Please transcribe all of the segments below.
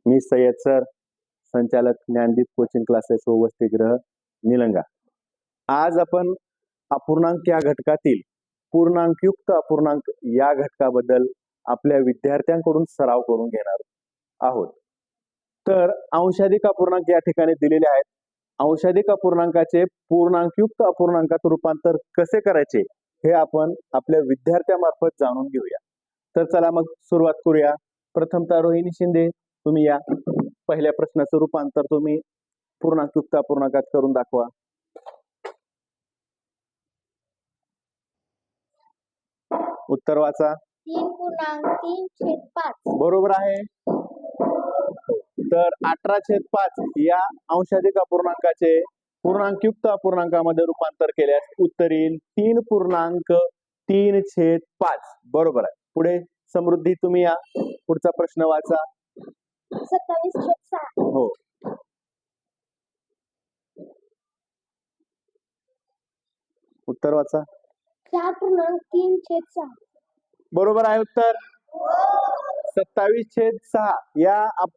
मी Syed sir, संचालक Gyandeep coaching classes व वसतिगृह निलंगा. आज आपण अपूर्णांक या घटकातील पूर्णांकयुक्त अपूर्णांक या घटकाबद्दल आपल्या विद्यार्थ्यांकडून सराव करून घेणार आहोत. तर अंशाधिक अपूर्णांक या ठिकाणी दिलेले आहेत. अंशाधिक अपूर्णांकाचे पूर्णांकयुक्त अपूर्णांकात रूपांतर कसे करायचे हे आपण आपल्या विद्यार्थ्यांमार्फत जाणून घेऊया. तर चला मग सुरुवात करूया. प्रथमतः रोहिणी शिंदे, तुम्ही या. पहिल्या प्रश्नाचं रूपांतर तुम्ही पूर्णांकयुक्त अपूर्णांकात करून दाखवा. उत्तर वाचा. 3.3/5. बरोबर आहे. तर 18/5 या अंशाधिक अपूर्णांकाचे पूर्णांकयुक्त अपूर्णांकामध्ये रूपांतर केल्यास उत्तर येईल 3.3/5. बरोबर आहे. पुढे समृद्धी, तुम्ही या. पुढचा प्रश्न वाचा. 27/6. हो. उत्तर वाचा. 4.3/6. बरोबर आहे उत्तर. 27/6 या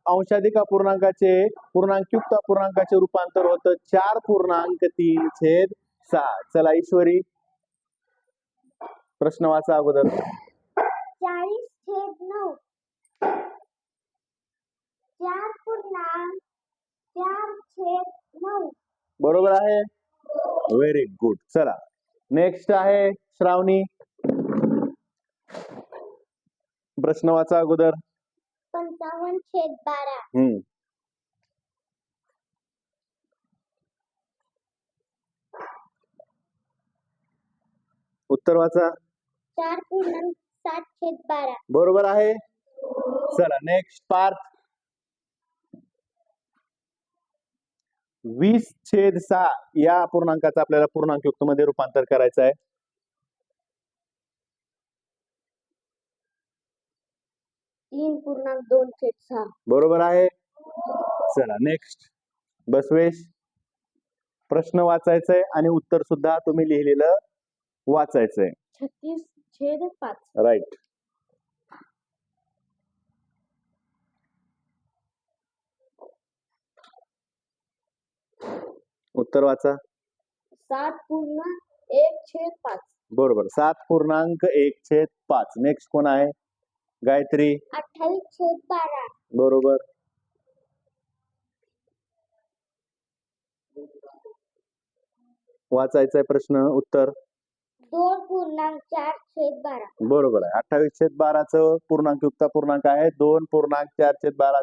अंशाधिक अपूर्णांकाचे पूर्णांकयुक्त अपूर्णांकाचे रूपांतर होतं 4.3/6. चला ईश्वरी, प्रश्न वाचा अगोदर. 40/9. 4.4/9. बरोबर आहे. Very good. चला नेक्स्ट आहे श्रावणी, प्रश्न वाचा अगोदर. 55/12. उत्तर वाचा. 4.7/12. बरोबर आहे. चला नेक्स्ट पार्थ. 20/6 या अपूर्णांकाचा आपल्याला पूर्णांकयुक्त मध्ये रूपांतर करायचं आहे. 3.2/6. बरोबर आहे. चला नेक्स्ट बसवेश, प्रश्न वाचायचंय आणि उत्तर सुद्धा तुम्ही लिहिलेलं वाचायचंय. 36/5. राईट. उत्तर वाचा. 7.1/5. बरोबर. 7.1/5. नेक्स्ट कोण आहे? गायत्री. 28/12. बरोबर. वाचायचंय प्रश्न, उत्तर. 2.4/12. बरोबर आहे. 28/12 पूर्णांकयुक्त पूर्णांक आहे 2.4/12.